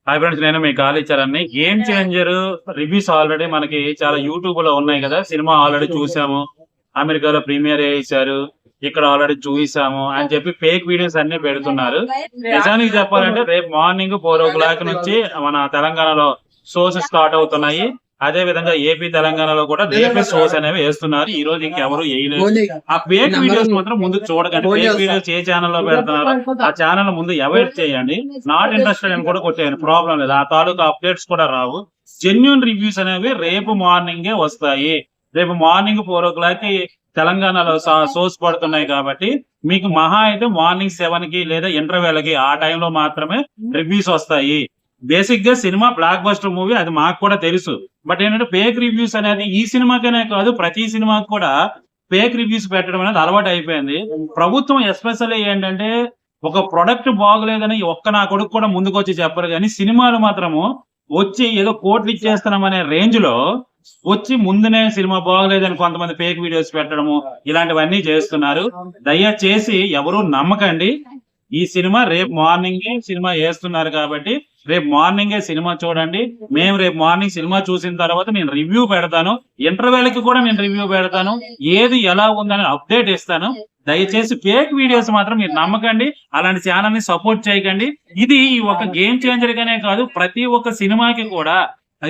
Hi friends, నేను మీ call ఇచ్చారని game changer reviews already మనకి చాలా యూట్యూబ్ లో ఉన్నాయి కదా. సినిమా ఆల్రెడీ చూసాము, అమెరికాలో ప్రీమియర్ చేశారు, ఇక్కడ ఆల్రెడీ చూసాము అని చెప్పి ఫేక్ వీడియోస్ అన్ని పెడుతున్నారు. నిజానికి చెప్పాలంటే రేపు మార్నింగ్ 4 o'clock నుంచి మన తెలంగాణలో షోస్ స్టార్ట్ అవుతున్నాయి. అదే విధంగా ఏపీ తెలంగాణలో కూడా రేపే షోస్ అనేవి వేస్తున్నారు. ఈ రోజు ఇంకెవరు వేయలేదు. ఆ ఫేక్ వీడియోస్ మాత్రం ముందు చూడకండి. ఫేక్ వీడియోస్ ఏ ఛానల్ లో పెడుతున్నారు ఆ ఛానల్ ముందు అవాయిడ్ చేయండి. నాట్ ఇంట్రెస్టెడ్ అని కూడా కొట్టేయండి, ప్రాబ్లం లేదు. ఆ తాలూకా అప్డేట్స్ కూడా రావు. జెన్యూన్ రివ్యూస్ అనేవి రేపు మార్నింగే వస్తాయి. రేపు మార్నింగ్ 4 o'clock కి తెలంగాణలో షోస్ పడుతున్నాయి కాబట్టి మీకు మహా అయితే మార్నింగ్ 7 కి లేదా ఇంటర్వెల్ కి ఆ టైంలో మాత్రమే రివ్యూస్ వస్తాయి. బేసిక్ గా సినిమా బ్లాక్ బస్టర్ మూవీ, అది మాకు కూడా తెలుసు. బట్ ఏంటంటే ఫేక్ రివ్యూస్ అనేది ఈ సినిమాకనే కాదు, ప్రతి సినిమాకి కూడా ఫేక్ రివ్యూస్ పెట్టడం అనేది అలవాటు అయిపోయింది. ప్రభుత్వం ఎస్పెషల్లీ ఏంటంటే ఒక ప్రొడక్ట్ బాగలేదని నా కొడుకు కూడా ముందుకు వచ్చి చెప్పరు, కానీ సినిమాలు మాత్రము వచ్చి ఏదో కోట్లు ఇచ్చేస్తున్నాం అనే రేంజ్ లో వచ్చి ముందునే సినిమా బాగలేదని కొంతమంది ఫేక్ వీడియోస్ పెట్టడము ఇలాంటివన్నీ చేస్తున్నారు. దయచేసి ఎవరు నమ్మకండి. ఈ సినిమా రేపు మార్నింగే సినిమా వేస్తున్నారు కాబట్టి రేపు మార్నింగే సినిమా చూడండి. మేము రేపు మార్నింగ్ సినిమా చూసిన తర్వాత నేను రివ్యూ పెడతాను, ఇంటర్వెల్ కి కూడా నేను రివ్యూ పెడతాను, ఏది ఎలా ఉందని అప్డేట్ ఇస్తాను. దయచేసి ఫేక్ వీడియోస్ మాత్రం మీరు నమ్మకండి, అలాంటి ఛానల్ ని సపోర్ట్ చేయకండి. ఇది ఒక గేమ్ చేంజర్ గానే కాదు, ప్రతి ఒక్క సినిమాకి కూడా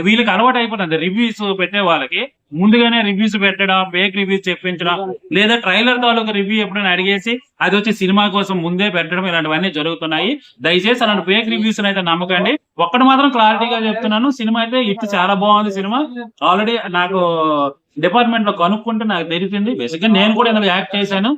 వీళ్ళకి అలవాటు అయిపోతుంది. రివ్యూస్ పెట్టే వాళ్ళకి ముందుగానే రివ్యూస్ పెట్టడం, ఫేక్ రివ్యూస్ చెప్పించడం, లేదా ట్రైలర్ తాలూకు రివ్యూ ఎప్పుడైనా అడిగేసి అది వచ్చి సినిమా కోసం ముందే పెట్టడం, ఇలాంటివన్నీ జరుగుతున్నాయి. దయచేసి అలాంటి ఫేక్ రివ్యూస్ అయితే నమ్మకండి. ఒక్కటి మాత్రం క్లారిటీగా చెప్తున్నాను, సినిమా అయితే హిట్, చాలా బాగుంది సినిమా. ఆల్రెడీ నాకు డిపార్ట్మెంట్ లో కనుక్కుంటే నాకు తెలిసింది. బేసిక్ గా నేను కూడా ఇందులో యాక్ట్ చేశాను.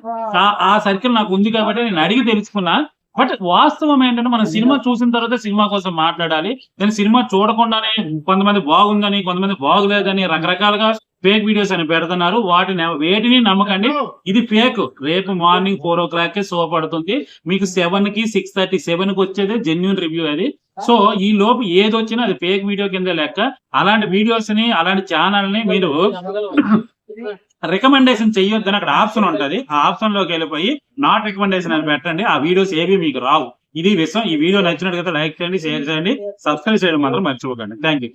ఆ సర్కిల్ నాకు ఉంది కాబట్టి నేను అడిగి తెలుసుకున్నా. బట్ వాస్తవం ఏంటంటే మనం సినిమా చూసిన తర్వాత సినిమా కోసం మాట్లాడాలి. నేను సినిమా చూడకుండానే కొంతమంది బాగుందని, కొంతమంది బాగులేదని రకరకాలుగా ఫేక్ వీడియోస్ అని పెడుతున్నారు. వేటిని నమ్మకండి, ఇది ఫేక్. రేపు మార్నింగ్ 4 o'clock కి షో పడుతుంది. మీకు 7 కి 6:30 7 కి వచ్చేదే జెన్యూన్ రివ్యూ అది. సో ఈ లోపు ఏది వచ్చినా అది ఫేక్ వీడియో కింద లెక్క. అలాంటి వీడియోస్ ని, అలాంటి ఛానల్ ని మీరు రికమెండేషన్ చెయ్యొద్దని అక్కడ ఆప్షన్ ఉంటది. ఆ ఆప్షన్ లోకి వెళ్ళిపోయి నాట్ రికమెండేషన్ అని పెట్టండి. ఆ వీడియోస్ ఏవి మీకు రావు. ఇది విషయం. ఈ వీడియో నచ్చినట్లయితే లైక్ చేయండి, షేర్ చేయండి, సబ్స్క్రైబ్ చేయడం మాత్రం మర్చిపోకండి. Thank you.